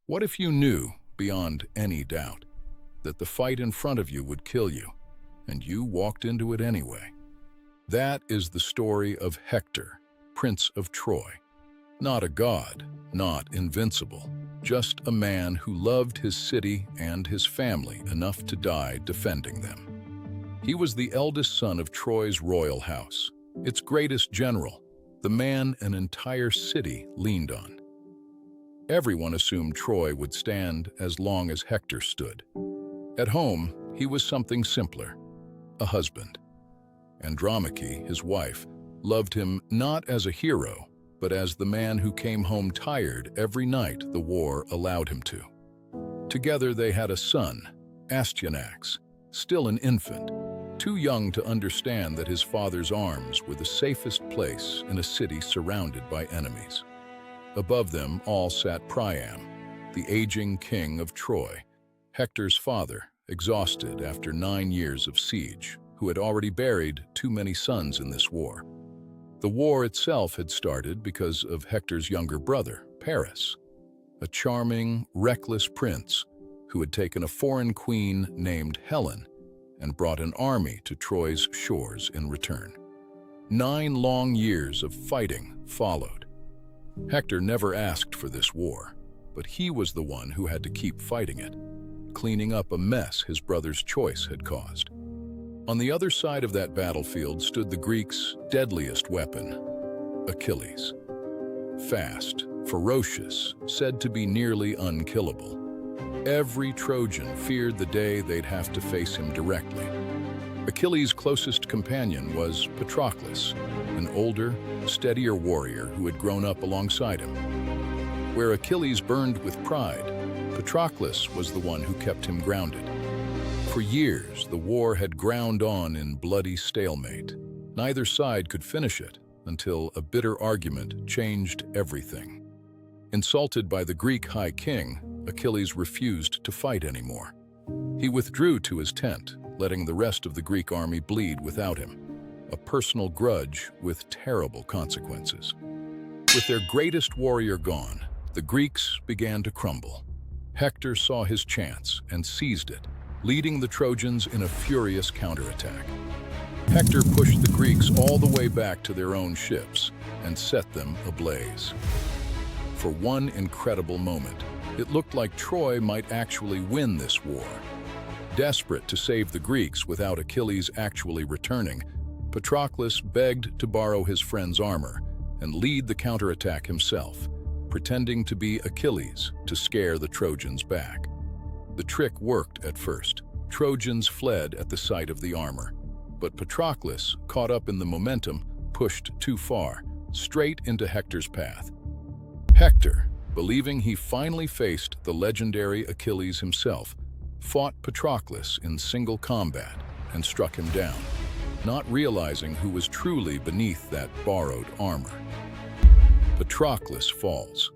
What if you knew, beyond any doubt, that the fight in front of you would kill you, and you walked into it anyway? That is the story of Hector, Prince of Troy. Not a god, not invincible, just a man who loved his city and his family enough to die defending them. He was the eldest son of Troy's royal house, its greatest general, the man an entire city leaned on. Everyone assumed Troy would stand as long as Hector stood. At home, he was something simpler, a husband. Andromache, his wife, loved him not as a hero, but as the man who came home tired every night the war allowed him to. Together they had a son, Astyanax, still an infant, too young to understand that his father's arms were the safest place in a city surrounded by enemies. Above them all sat Priam, the aging king of Troy, Hector's father, exhausted after 9 years of siege, who had already buried too many sons in this war. The war itself had started because of Hector's younger brother, Paris, a charming, reckless prince who had taken a foreign queen named Helen and brought an army to Troy's shores in return. 9 long years of fighting followed. Hector never asked for this war, but he was the one who had to keep fighting it, cleaning up a mess his brother's choice had caused. On the other side of that battlefield stood the Greeks' deadliest weapon, Achilles. Fast, ferocious, said to be nearly unkillable. Every Trojan feared the day they'd have to face him directly. Achilles' closest companion was Patroclus, an older, steadier warrior who had grown up alongside him. Where Achilles burned with pride, Patroclus was the one who kept him grounded. For years, the war had ground on in bloody stalemate. Neither side could finish it until a bitter argument changed everything. Insulted by the Greek high king, Achilles refused to fight anymore. He withdrew to his tent, letting the rest of the Greek army bleed without him, a personal grudge with terrible consequences. With their greatest warrior gone, the Greeks began to crumble. Hector saw his chance and seized it, leading the Trojans in a furious counterattack. Hector pushed the Greeks all the way back to their own ships and set them ablaze. For one incredible moment, it looked like Troy might actually win this war. Desperate to save the Greeks without Achilles actually returning, Patroclus begged to borrow his friend's armor and lead the counterattack himself, pretending to be Achilles to scare the Trojans back. The trick worked at first. Trojans fled at the sight of the armor, but Patroclus, caught up in the momentum, pushed too far, straight into Hector's path. Hector, believing he finally faced the legendary Achilles himself, fought Patroclus in single combat and struck him down, not realizing who was truly beneath that borrowed armor. Patroclus falls.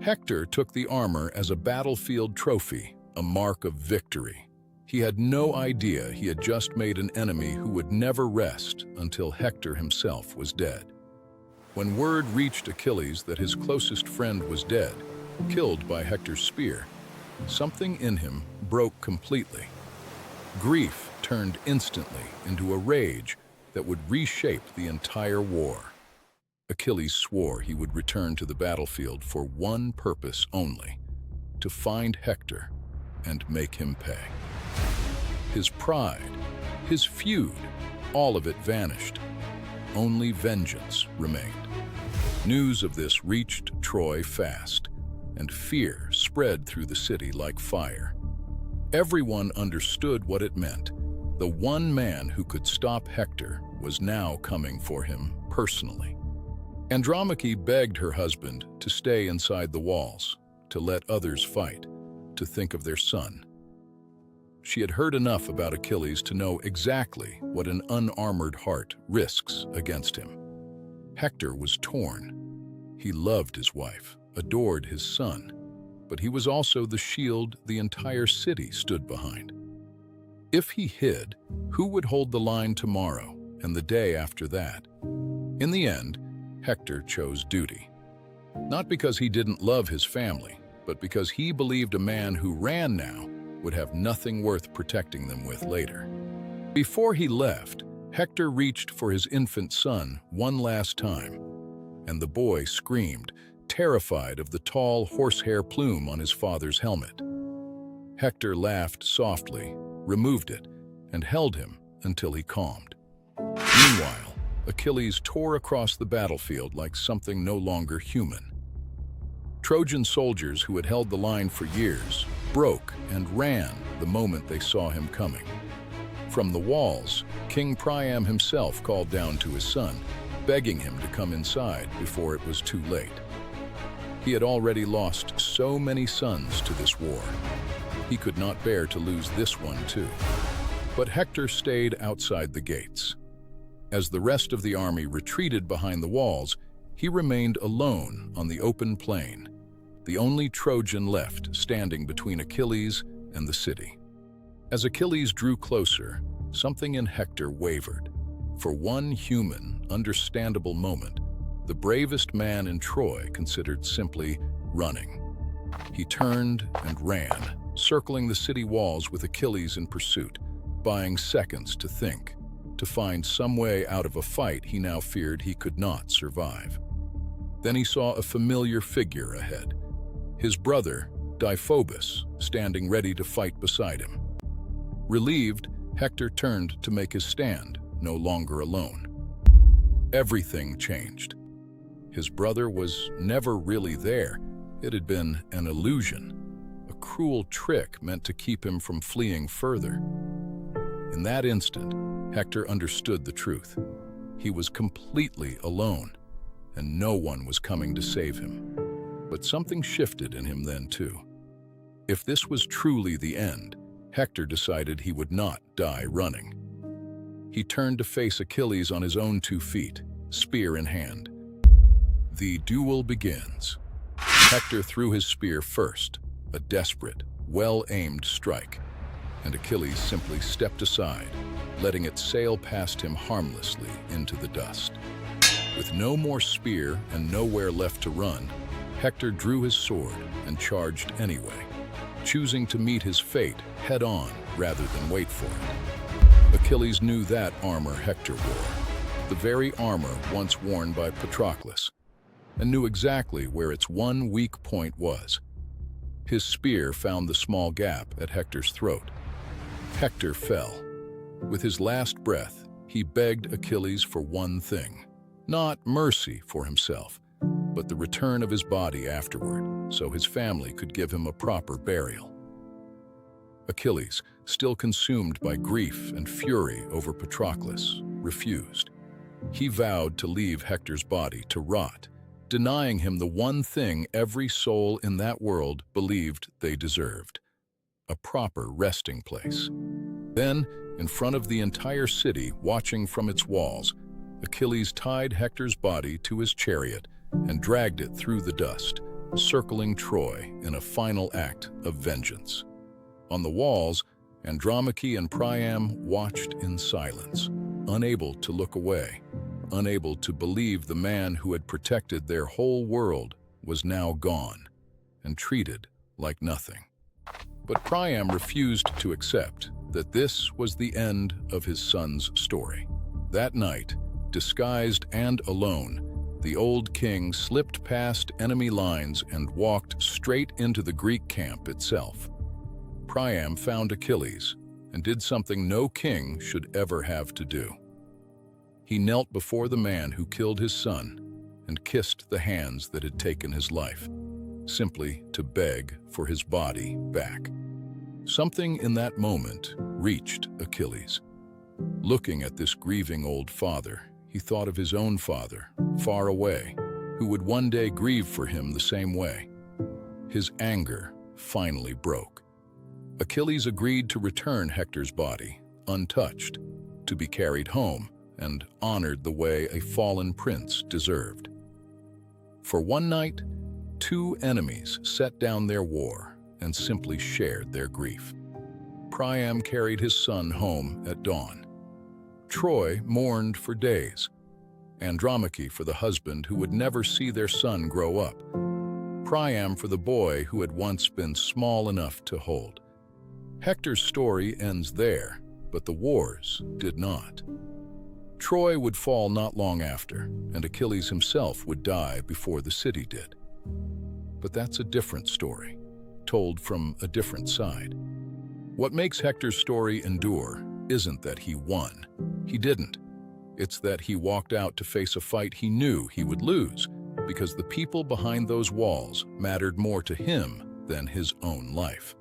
Hector took the armor as a battlefield trophy, a mark of victory. He had no idea he had just made an enemy who would never rest until Hector himself was dead. When word reached Achilles that his closest friend was dead, killed by Hector's spear, something in him broke completely. Grief turned instantly into a rage that would reshape the entire war. Achilles swore he would return to the battlefield for one purpose only: to find Hector and make him pay. His pride, his feud, all of it vanished. Only vengeance remained. News of this reached Troy fast, and fear spread through the city like fire. Everyone understood what it meant. The one man who could stop Hector was now coming for him personally. Andromache begged her husband to stay inside the walls, to let others fight, to think of their son. She had heard enough about Achilles to know exactly what an unarmored heart risks against him. Hector was torn. He loved his wife, adored his son, but he was also the shield the entire city stood behind. If he hid, who would hold the line tomorrow and the day after that? In the end, Hector chose duty. Not because he didn't love his family, but because he believed a man who ran now would have nothing worth protecting them with later. Before he left, Hector reached for his infant son one last time, and the boy screamed, terrified of the tall horsehair plume on his father's helmet. Hector laughed softly, removed it, and held him until he calmed. Meanwhile, Achilles tore across the battlefield like something no longer human. Trojan soldiers who had held the line for years broke and ran the moment they saw him coming. From the walls, King Priam himself called down to his son, begging him to come inside before it was too late. He had already lost so many sons to this war. He could not bear to lose this one too. But Hector stayed outside the gates. As the rest of the army retreated behind the walls, he remained alone on the open plain, the only Trojan left standing between Achilles and the city. As Achilles drew closer, something in Hector wavered. For one human, understandable moment, the bravest man in Troy considered simply running. He turned and ran, circling the city walls with Achilles in pursuit, buying seconds to think, to find some way out of a fight he now feared he could not survive. Then he saw a familiar figure ahead, his brother, Deiphobus, standing ready to fight beside him. Relieved, Hector turned to make his stand, no longer alone. Everything changed. His brother was never really there. It had been an illusion, a cruel trick meant to keep him from fleeing further. In that instant, Hector understood the truth. He was completely alone, and no one was coming to save him. But something shifted in him then too. If this was truly the end, Hector decided he would not die running. He turned to face Achilles on his own 2 feet, spear in hand. The duel begins. Hector threw his spear first, a desperate, well-aimed strike, and Achilles simply stepped aside, letting it sail past him harmlessly into the dust. With no more spear and nowhere left to run, Hector drew his sword and charged anyway, choosing to meet his fate head-on rather than wait for it. Achilles knew that armor Hector wore, the very armor once worn by Patroclus, and knew exactly where its one weak point was. His spear found the small gap at Hector's throat. Hector fell. With his last breath, he begged Achilles for one thing, not mercy for himself, but the return of his body afterward, so his family could give him a proper burial. Achilles, still consumed by grief and fury over Patroclus, refused. He vowed to leave Hector's body to rot, denying him the one thing every soul in that world believed they deserved, a proper resting place. Then, in front of the entire city, watching from its walls, Achilles tied Hector's body to his chariot and dragged it through the dust, circling Troy in a final act of vengeance. On the walls, Andromache and Priam watched in silence, unable to look away, unable to believe the man who had protected their whole world was now gone and treated like nothing. But Priam refused to accept that this was the end of his son's story. That night, disguised and alone, the old king slipped past enemy lines and walked straight into the Greek camp itself. Priam found Achilles and did something no king should ever have to do. He knelt before the man who killed his son and kissed the hands that had taken his life, simply to beg for his body back. Something in that moment reached Achilles. Looking at this grieving old father, he thought of his own father, far away, who would one day grieve for him the same way. His anger finally broke. Achilles agreed to return Hector's body, untouched, to be carried home and honored the way a fallen prince deserved. For one night, 2 enemies set down their war and simply shared their grief. Priam carried his son home at dawn. Troy mourned for days, Andromache for the husband who would never see their son grow up. Priam for the boy who had once been small enough to hold. Hector's story ends there, but the wars did not. Troy would fall not long after, and Achilles himself would die before the city did. But that's a different story, told from a different side. What makes Hector's story endure isn't that he won. He didn't. It's that he walked out to face a fight he knew he would lose, because the people behind those walls mattered more to him than his own life.